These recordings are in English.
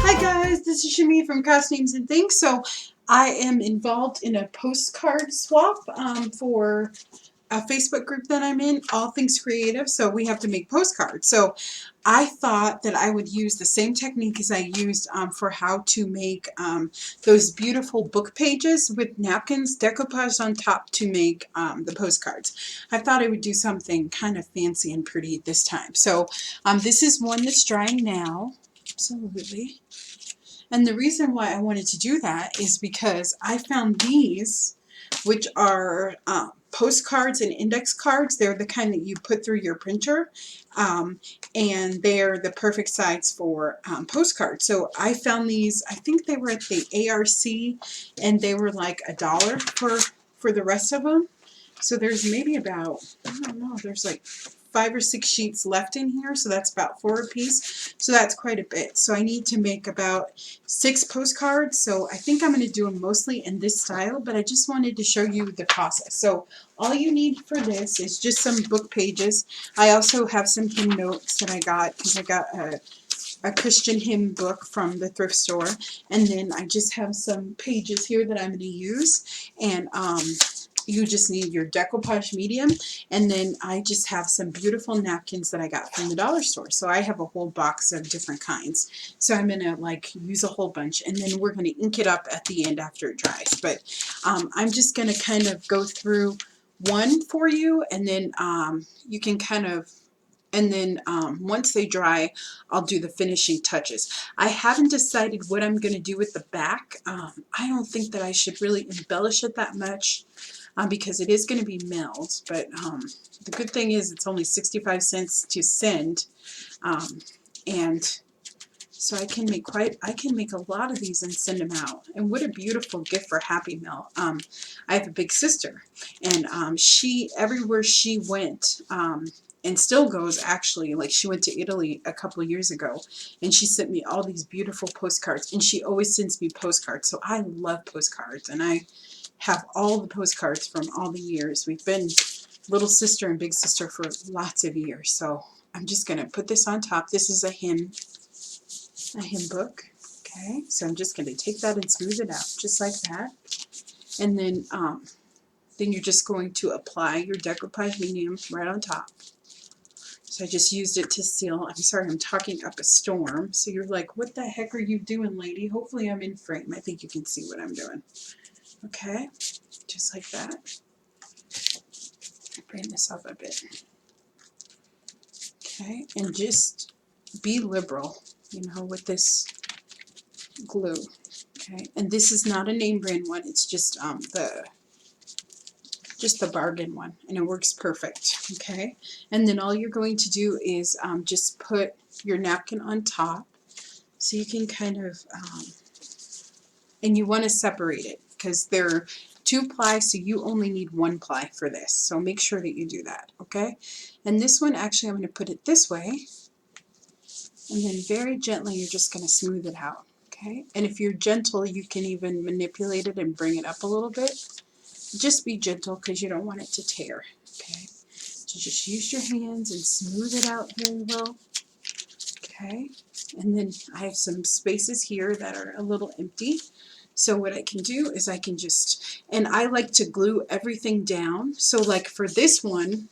Hi guys, this is Shami from Costumes and Things. So I am involved in a postcard swap for a Facebook group that I'm in, All Things Creative. So we have to make postcards. So I thought that I would use the same technique as I used for how to make those beautiful book pages with napkins, decoupage on top to make the postcards. I thought I would do something kind of fancy and pretty this time. So this is one that's drying now. Absolutely. And the reason why I wanted to do that is because I found these, which are postcards and index cards. They're the kind that you put through your printer, and they're the perfect size for postcards. So I found these, I think they were at the ARC, and they were like $1 for the rest of them. So there's maybe about, I don't know, there's like 5 or 6 sheets left in here, so that's about 4 a piece. So that's quite a bit. So I need to make about 6 postcards. So I think I'm going to do them mostly in this style, but I just wanted to show you the process. So all you need for this is just some book pages. I also have some hymn notes that I got because I got a Christian hymn book from the thrift store, and then I just have some pages here that I'm going to use, and you just need your decoupage medium, and then I just have some beautiful napkins that I got from the dollar store. So I have a whole box of different kinds. So I'm going to like use a whole bunch, and then we're going to ink it up at the end after it dries. But I'm just going to kind of go through one for you, and then you can kind of, and then once they dry, I'll do the finishing touches. I haven't decided what I'm going to do with the back. I don't think that I should really embellish it that much because it is going to be mailed. But the good thing is it's only 65 cents to send, and so I can make a lot of these and send them out. And what a beautiful gift for Happy Mail. I have a big sister, and she, everywhere she went, and still goes actually, like she went to Italy a couple of years ago, and she sent me all these beautiful postcards, and she always sends me postcards. So I love postcards, and I have all the postcards from all the years. We've been little sister and big sister for lots of years. So I'm just going to put this on top. This is a hymn book. Okay, so I'm just going to take that and smooth it out just like that. And then you're just going to apply your decoupage medium right on top. So I just used it to seal. I'm sorry, I'm talking up a storm. So you're like, what the heck are you doing, lady? Hopefully I'm in frame. I think you can see what I'm doing. Okay, just like that. Bring this up a bit. Okay, and just be liberal, you know, with this glue. Okay, and this is not a name brand one. It's just the bargain one, and it works perfect. Okay, and then all you're going to do is just put your napkin on top, so you can kind of and you want to separate it because they're 2-ply, so you only need 1-ply for this. So make sure that you do that. Okay, and this one actually I'm going to put it this way, and then very gently you're just going to smooth it out. Okay, and if you're gentle, you can even manipulate it and bring it up a little bit. Just be gentle because you don't want it to tear. Okay, so just use your hands and smooth it out very well. Okay, and then I have some spaces here that are a little empty. So what I can do is I can just, and I like to glue everything down. So like for this one,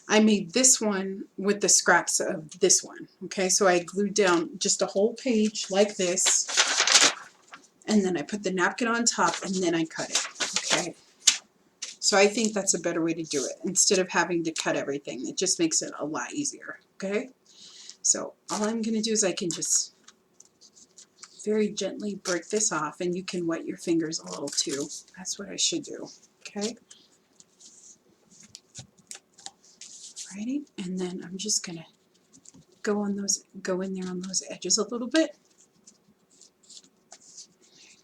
I made this one with the scraps of this one. Okay, so I glued down just a whole page like this, and then I put the napkin on top, and then I cut it. Okay, so I think that's a better way to do it instead of having to cut everything. It just makes it a lot easier. Okay, so all I'm going to do is I can just very gently break this off, and you can wet your fingers a little too. That's what I should do. Okay, righty, and then I'm just going to go in there on those edges a little bit.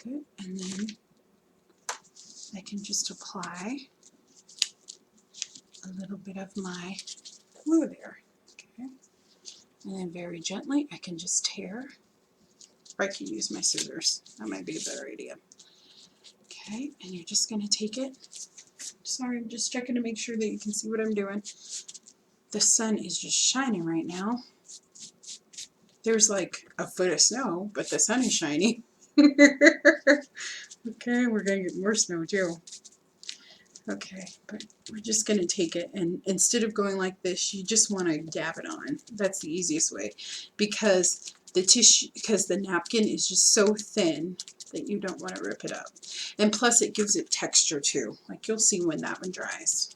Good, and then I can just apply a little bit of my glue there. Okay, and then very gently I can just tear, or I can use my scissors. That might be a better idea. Okay, and you're just going to take it. Sorry, I'm just checking to make sure that you can see what I'm doing. The sun is just shining right now. There's like a foot of snow, but the sun is shining. Okay, we're gonna get more snow too. Okay, but we're just gonna take it, and instead of going like this, you just want to dab it on. That's the easiest way, because the napkin is just so thin that you don't want to rip it up. And plus it gives it texture too. Like you'll see when that one dries.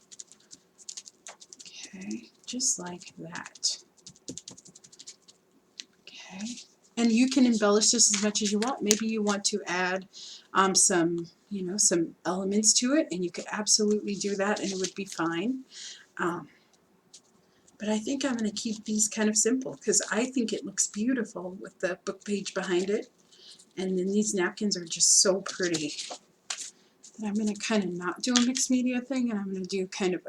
Okay, just like that. Okay, and you can embellish this as much as you want. Maybe you want to add some, you know, some elements to it, and you could absolutely do that and it would be fine. But I think I'm going to keep these kind of simple because I think it looks beautiful with the book page behind it. And then these napkins are just so pretty. But I'm going to kind of not do a mixed media thing, and I'm going to do kind of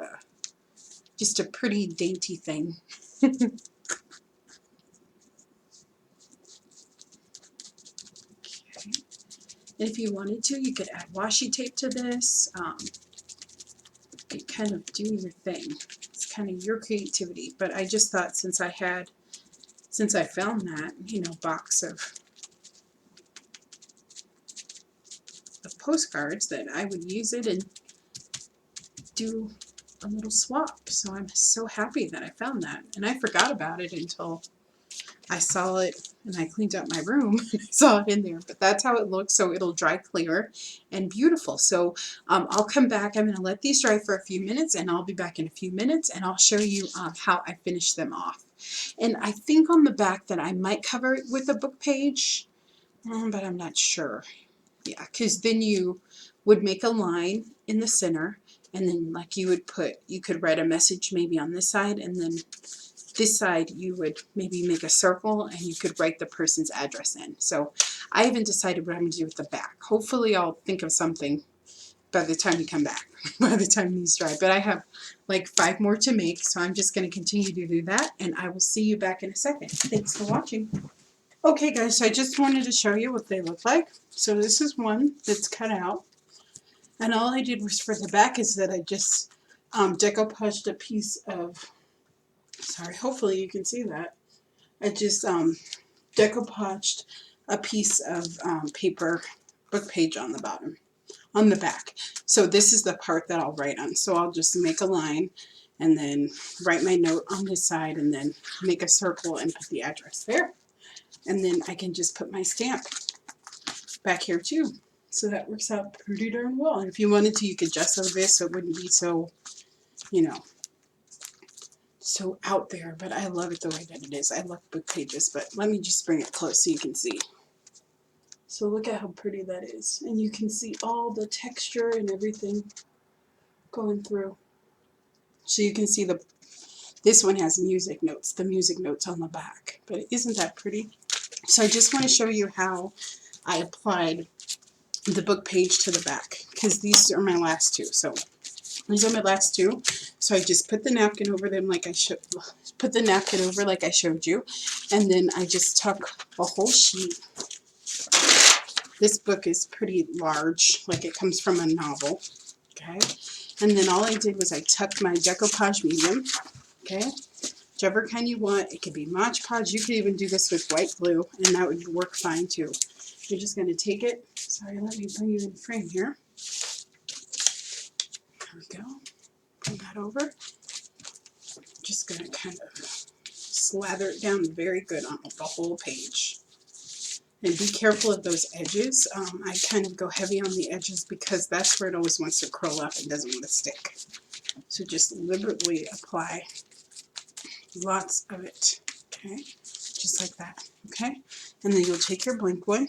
just a pretty dainty thing. Okay. And if you wanted to, you could add washi tape to this. You kind of do your thing. It's kind of your creativity. But I just thought since I found that, you know, box of postcards, that I would use it and do a little swap. So I'm so happy that I found that. And I forgot about it until I saw it and I cleaned up my room and I saw it in there. But that's how it looks, so it'll dry clear and beautiful. So I'll come back. I'm going to let these dry for a few minutes, and I'll be back in a few minutes, and I'll show you how I finish them off. And I think on the back that I might cover it with a book page, but I'm not sure. Yeah, because then you would make a line in the center, and then like you could write a message maybe on this side, and then this side you would maybe make a circle and you could write the person's address in. So I haven't decided what I'm going to do with the back. Hopefully I'll think of something by the time you come back, by the time these dry. But I have like 5 more to make, so I'm just going to continue to do that, and I will see you back in a second. Thanks for watching. Okay guys, so I just wanted to show you what they look like. So this is one that's cut out, and all I did was for the back is that I just decoupaged a piece of, sorry, hopefully you can see that. I just decoupaged a piece of paper book page on the bottom, on the back. So this is the part that I'll write on. So I'll just make a line and then write my note on this side and then make a circle and put the address there. And then I can just put my stamp back here too. So that works out pretty darn well. And if you wanted to, you could gesso this so it wouldn't be so, you know, so out there. But I love it the way that it is. I love book pages. But let me just bring it close so you can see. So look at how pretty that is. And you can see all the texture and everything going through. So you can see this one has music notes, the music notes on the back. But isn't that pretty? So I just want to show you how I applied the book page to the back, because these are my last two. So these are my last two. So I just put the napkin over them like I showed you, and then I just tuck a whole sheet. This book is pretty large, like it comes from a novel. Okay, and then all I did was I tucked my decoupage medium. Okay, whichever kind you want. It could be Mod Podge. You could even do this with white glue, and that would work fine too. You're just going to take it. Sorry, let me bring you in frame here. There we go. Bring that over. Just going to kind of slather it down very good on the whole page. And be careful of those edges. I kind of go heavy on the edges because that's where it always wants to curl up and doesn't want to stick. So just liberally apply lots of it. Okay, just like that. Okay, and then you'll take your blank one.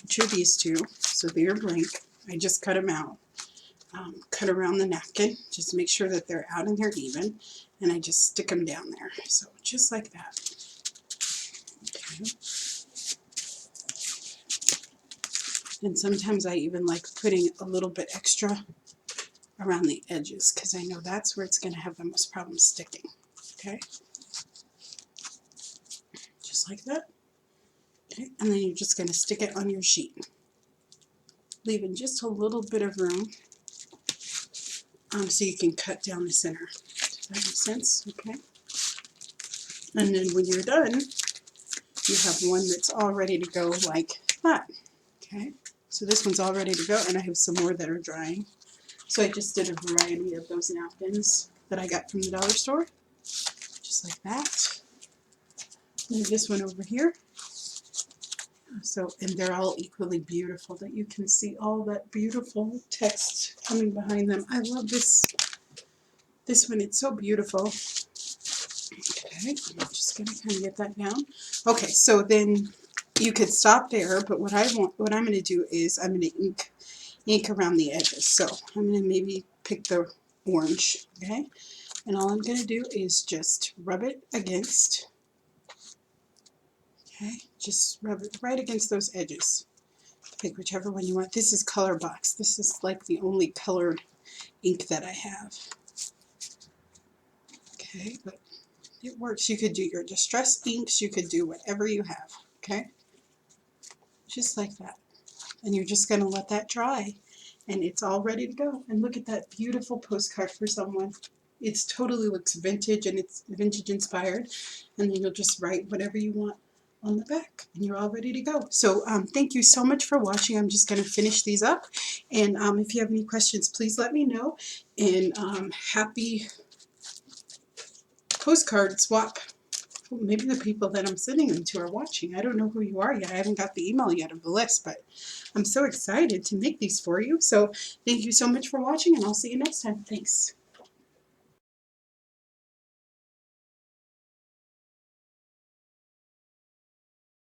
Which are these two? So they're blank. I just cut them out. Cut around the napkin. Just make sure that they're out and they're even. And I just stick them down there. So just like that. Okay. And sometimes I even like putting a little bit extra around the edges because I know that's where it's going to have the most problem sticking. Okay. Just like that. Okay. And then you're just going to stick it on your sheet, leaving just a little bit of room so you can cut down the center. Does that make sense? Okay. And then when you're done, you have one that's all ready to go like that. Okay. So this one's all ready to go, and I have some more that are drying. So I just did a variety of those napkins that I got from the dollar store, just like that. And this one over here. So, and they're all equally beautiful, that you can see all that beautiful text coming behind them. I love this one. It's so beautiful. Okay, I'm just going to kind of get that down. Okay, so then you could stop there, but what I'm going to do is I'm going to ink around the edges. So I'm going to maybe pick the orange, okay? And all I'm going to do is just rub it against, okay? Just rub it right against those edges. Pick whichever one you want. This is Color Box. This is like the only colored ink that I have. Okay, but it works. You could do your distress inks. You could do whatever you have, okay? Just like that. And you're just going to let that dry. And it's all ready to go. And look at that beautiful postcard for someone. It's totally looks vintage, and it's vintage inspired. And then you'll just write whatever you want on the back, and you're all ready to go. So thank you so much for watching. I'm just going to finish these up. And if you have any questions, please let me know. And happy postcard swap. Maybe the people that I'm sending them to are watching. I don't know who you are yet. I haven't got the email yet of the list, but I'm so excited to make these for you. So thank you so much for watching, and I'll see you next time. Thanks.